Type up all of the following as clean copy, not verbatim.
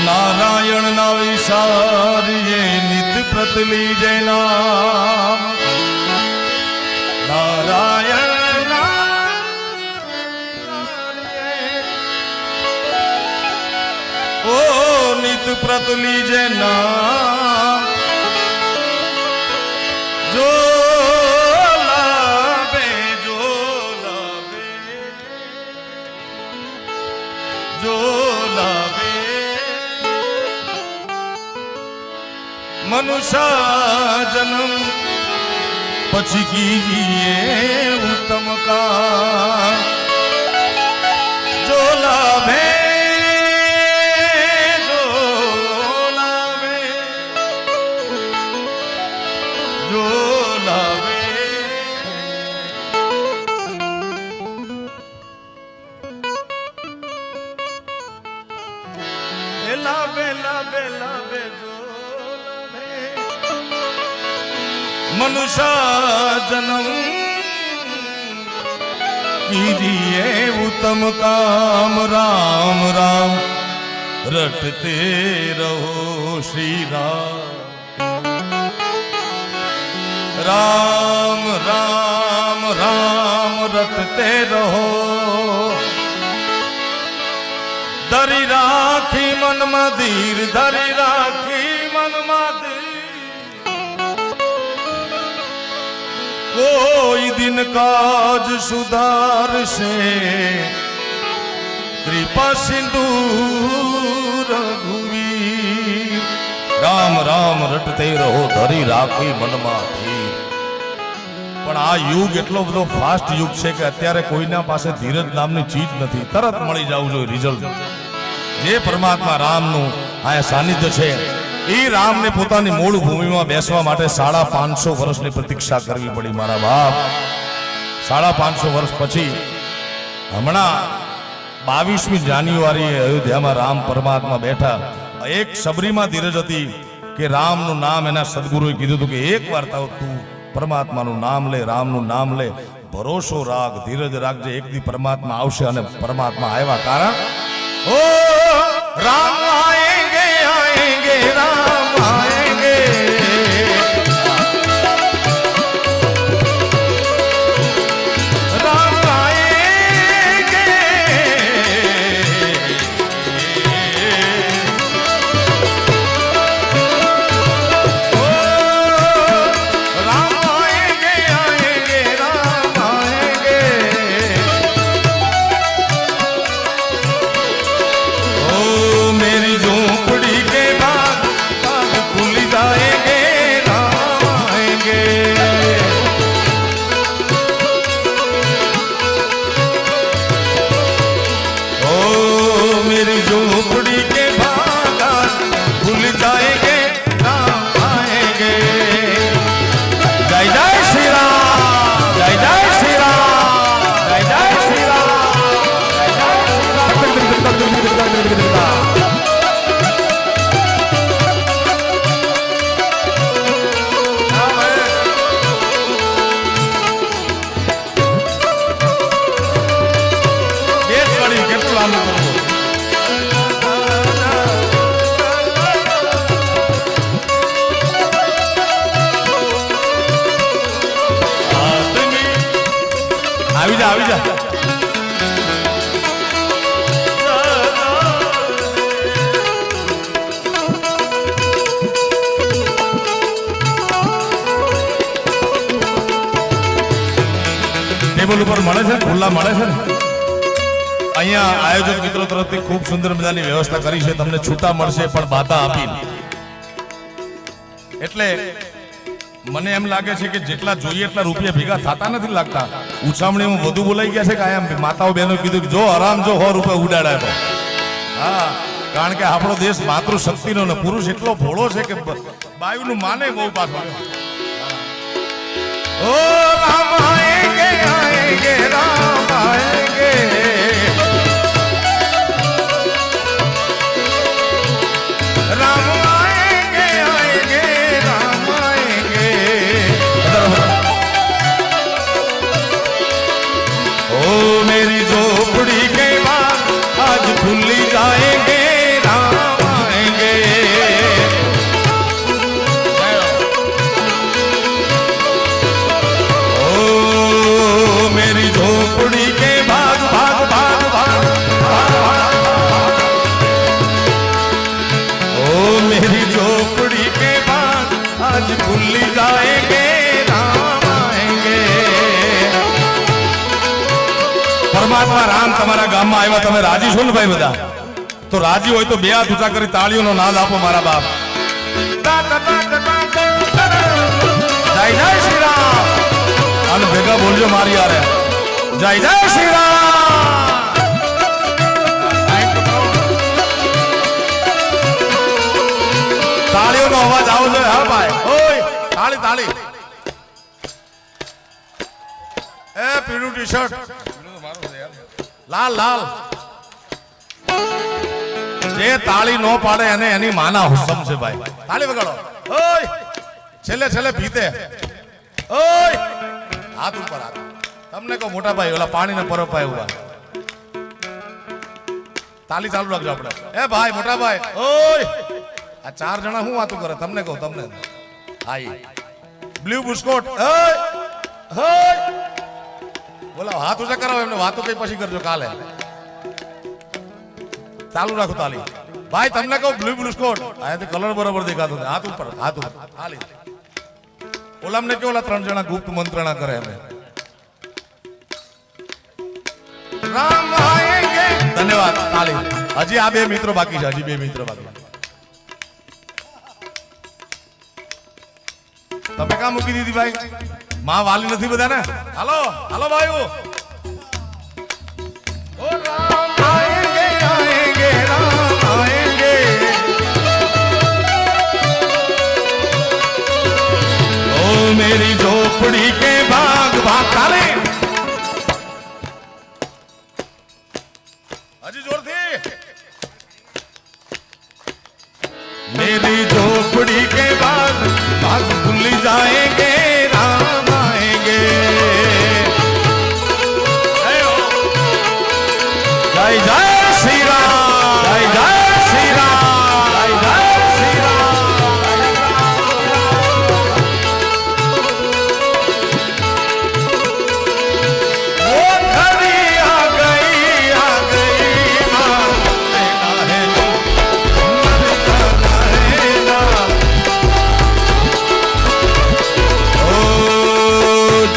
नारायण ना विसारिए नित प्रत लीजे नाम नारायण ना ओ नित प्रत लीजे नाम जो लावे मनुष्य जन्म पछी कीजिए उत्तम का जो लाभे मनुष्य जन्म कीजिए उत्तम काम राम राम रटते रहो श्री राम राम राम रटते रहो धरी राखी मन मधीर धरी राखी मन मधीर कोई दिन काज सुधार से कृपा सिंधु रघुवीर राम राम रटते रहो धरी राखी मनमा धीर पण आ युग એટલો બધો ફાસ્ટ યુગ છે કે અત્યારે કોઈના પાસે ધીરજ નામની ચીજ નથી તરત મળી જાવું જોઈએ રિઝલ્ટ જે પરમાત્મા રામનું આ સાનિધ્ય છે એ રામને પોતાની મૂળ ભૂમિમાં બેસવા માટે 550 વર્ષની પ્રતીક્ષા કરવી પડી મારા બાપ 550 વર્ષ પછી હમણાં 22મી જાન્યુઆરીએ અયોધ્યામાં રામ પરમાત્મા બેઠા એક સબરીમાં ધીરજ હતી કે રામનું નામ એના સદગુરુએ કીધું હતું કે એકવાર તાવ તું પરમાત્માનું નામ લે રામનું નામ લે ભરોસો રાખ ધીરજ રાખજે એક દી પરમાત્મા આવશે અને પરમાત્મા આવ્યા કારણ ઓ રામ આएंगे आएंगे राम आएंगे राम आएंगे ओ राम आएंगे आएंगे राम आएंगे ओ मेरी झोपड़ी के बाद खुल जाएंगे राम आएंगे ओ मेरी झोपड़ी के बाद खुल जाएंगे राम आएंगे जय जय श्री राम जय जय श्री राम जय जय श्री राम जय जय श्री राम આવી જા ટેબલ ઉપર મળે છે ખુલ્લા મળે છે ને અહીંયા આયોજક મિત્રો તરફથી ખૂબ સુંદર મજાની વ્યવસ્થા કરી છે તમને છૂટા મળશે પણ બાતા આપીને એટલે મને એમ લાગે છે કે જેટલા જોઈએ એટલા રૂપિયા ભેગા થતા નથી લાગતા ઉછામણીમાં વધુ બોલાઈ ગયા છે કે આયા માતાઓ બહેનો કીધું કે જો આરામ જો 100 રૂપિયા ઉડાડાય હા કારણ કે આપણો દેશ માતૃશક્તિનો ને પુરુષ એટલો ભોળો છે કે બાયુનું માને બહુ પાછો ઓ રામ આएंगे आएंगे राम आएंगे राम आएंगे आएंगे राम आएंगे ओ मेरी झोपड़ी के बाद आज खुल जाएंगे राम आएंगे પરમાત્મા રામ તમારા ગામમાં આવ્યા, તમે રાજી છો ને ભાઈ બધા? તો રાજી હોય તો બે હાથ ઊંચા કરી તાળીઓનો નાદ આપો મારા બાપ. જય જય શ્રી રામ. અને ભેગા બોલજો મારી યારે, જય જય શ્રી રામ. તાળીઓનો અવાજ આવો જોઈએ. હા ભાઈ, ઓય તાળી તાળી. એ પીળું ટી શર્ટ, લાલ લાલ. જે તાળી નો પાડે અને એની માના હુસમ છે ભાઈ. તાળી વગાડો. ઓય છેલ્લે છેલ્લે ભીતે. ઓય હાથ ઉપર હાથ. તમને કહો મોટા ભાઈ, ઓલા પાણી ને પરબ ભાઈ ઉભા. તાળી ચાલુ રાખજો આપણે. એ ભાઈ મોટા ભાઈ, ઓય આ ચાર જણા શું વાતો કરે? તમને કહું, તમને હાઈ બ્લુ બુસ્કોટ. બોલા હાથ ઊંચા કરાવો એમને, વાતો કઈ પછી કરજો કાલે. ચાલુ રાખો તાલી. ભાઈ તમને કહું બ્લુ બુસ્કોટ, અહીંયાથી કલર બરોબર દેખાતો નથી. હાથ ઉપર, હાથ ઉપર તાલી. ઓલામને કે ઓલા ત્રણ જણા ગુપ્ત મંત્રણા કરે એમ. રામ આએંગે. ધન્યવાદ તાલી. હજી આ બે મિત્રો બાકી છે, હજી બે મિત્રો બાકી. તમે કામ મૂકી દીધી ભાઈ? માં વાલી નથી બધા ને? હાલો હાલો ભાઈઓ. ઓ રામ આએંગે આએંગે રામ આએંગે. ઓ મેરી ઝોપડી કે ભાગ ભાગ. તાલે હજી જોરથી. मेरी झोपड़ी के बाद भाग भूल जाएंगे, राम आएंगे. जय जय श्री राम, जय जय श्री राम, जय जय श्री राम. वो घड़ी आ गई माँ है जो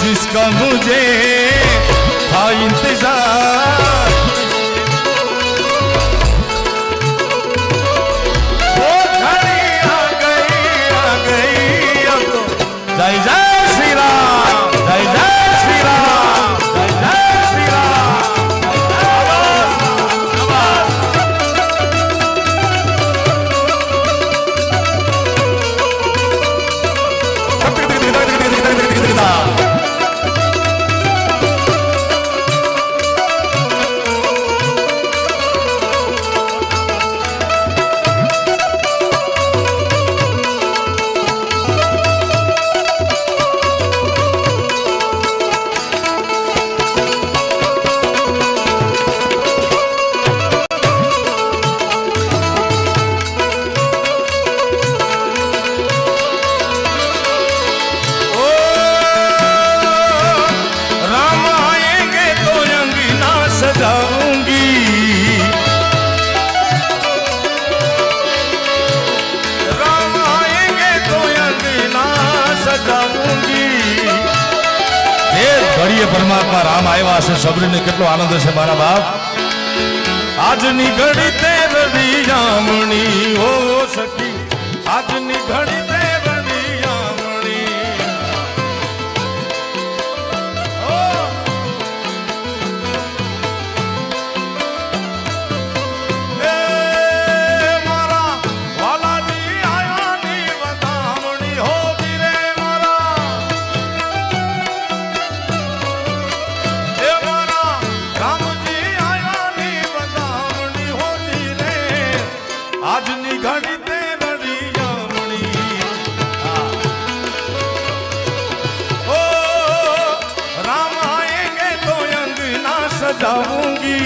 जिसका मुझे था इंतजार, वो घड़ी आ गई अब तो. जय जय श्री राम, जय जय श्री राम, जय जय श्री राम. પરમાત્મા રામ આવ્યા છે, સબરીને કેટલો આનંદ છે મારા બાપ. આજની ઘડી તે રડી જામણી હો સખી, આજની ઘડી તે રડી જામણી. એ મારા વાલાજી આયાની વધામણી હો વીરે મારા. એ મારા રામજી આયાની વધામણી હો વીરે. આજની ઘડી તે રડી જામણી. ओ राम आएंगे तो अंगना सजाऊंगी,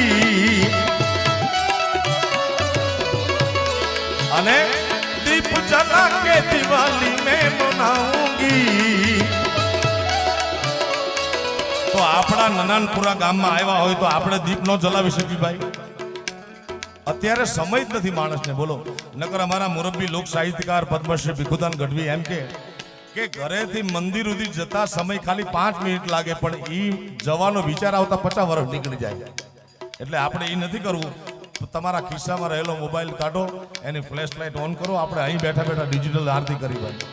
अने दीप जला के दिवाली में मनाऊंगी. तो આપણા નનાનપુરા ગામમાં આવ્યા હોય તો આપણે દીપ નો જલાવી શકીએ ભાઈ? અત્યારે સમય જ નથી માણસને. બોલો, નકર અમારા મુરબ્બી લોક સાહિત્યકાર પદ્મશ્રી ભીખુદાન ગઢવી એમ કે ઘરેથી મંદિર સુધી જતા સમય ખાલી 5 મિનિટ લાગે, પણ ઈ જવાનો વિચાર આવતા 50 વર્ષ નીકળી જાય. એટલે આપણે એ નથી કરવું. તમારા ખિસ્સામાં રહેલો મોબાઈલ કાઢો, એની ફ્લેશ લાઇટ ઓન કરો. આપણે અહીં બેઠા બેઠા ડિજિટલ આરતી કરી ભાઈ.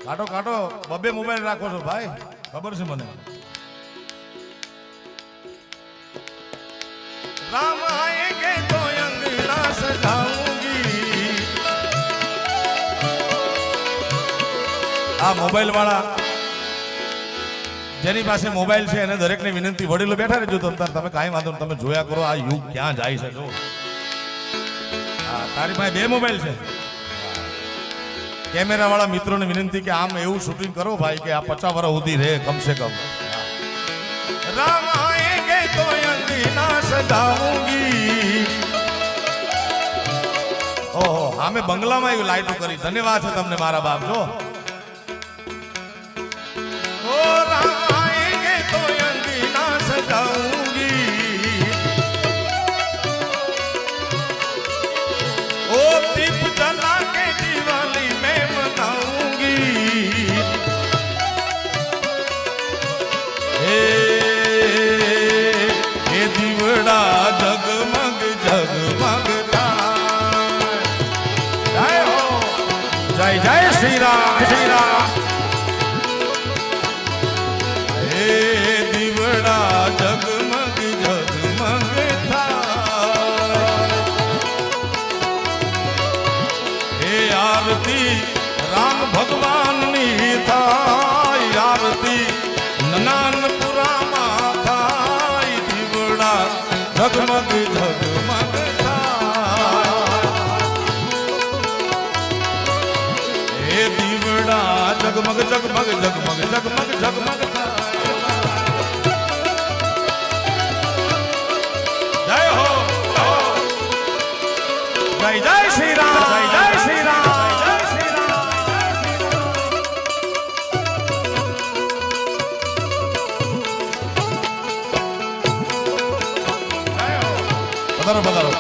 કાઢો કાઢો, બબે મોબાઈલ રાખો છો ભાઈ, ખબર છે મને. राम आएंगे तो अंगना सजाऊंगी. આ મોબાઈલ વાળા જેની પાસે મોબાઈલ છે એને દરેકને વિનંતી, વડીલો બેઠા રહેજો તમે કાંઈ વાંધો નહીં, તમે જોયા કરો આ યુગ ક્યાં જાય છે. જો હા, તારી પાસે 2 મોબાઈલ છે. કેમેરા વાળા મિત્રોને વિનંતી કે આમ એવું શૂટિંગ કરો ભાઈ કે આ 50 વર્ષ સુધી રહે કમસે કમ. રામ આएंगे तो अंगना सजाऊंगी. ઓહો, અમે બંગલામાં એવું લાઈટો કરી. ધન્યવાદ છે તમને મારા બાપ. જો ઓ રામ આएंगे तो अंगना सजाऊंगी. ओ दीप जला के दिवाली में मनाऊंगी. हे दीवड़ा जगमग जगमग जय हो, जय जय श्री राम श्री राम. हे दीवड़ा जगमग जगमग हे आरती राम भगवान ની થાય. આરતી નનાનપુરામાં થાય. દીવડા જગમગ જગમગ થાય. હે દીવડા જગમગ જગમગ જગમગ જગમગ જગમગ થાય. જય હો, જય જય શ્રી રામ, જય જય શ્રી રામ. પધારો પધારો.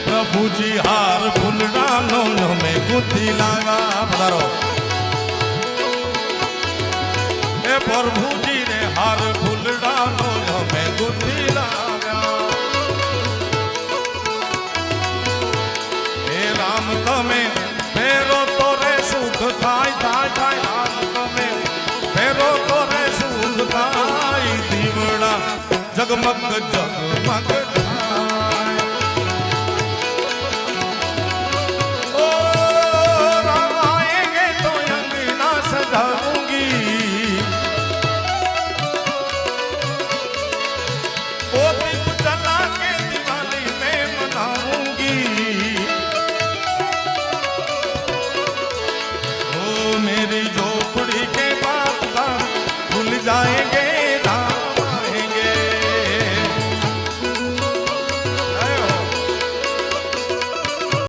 પ્રભુજી હાર ફૂલડાનો નમે ગુથી લાગા. પધારો. એ પ્રભુજી રે હાર ફૂલડાનો નમે ગુથી લાગા. હે રામ તમે ફેરો તો રે સુખ થાય થાય થાય. રામ તમે ફેરો તો રે સુખ થાય. દીવડા જગમગ જગમગ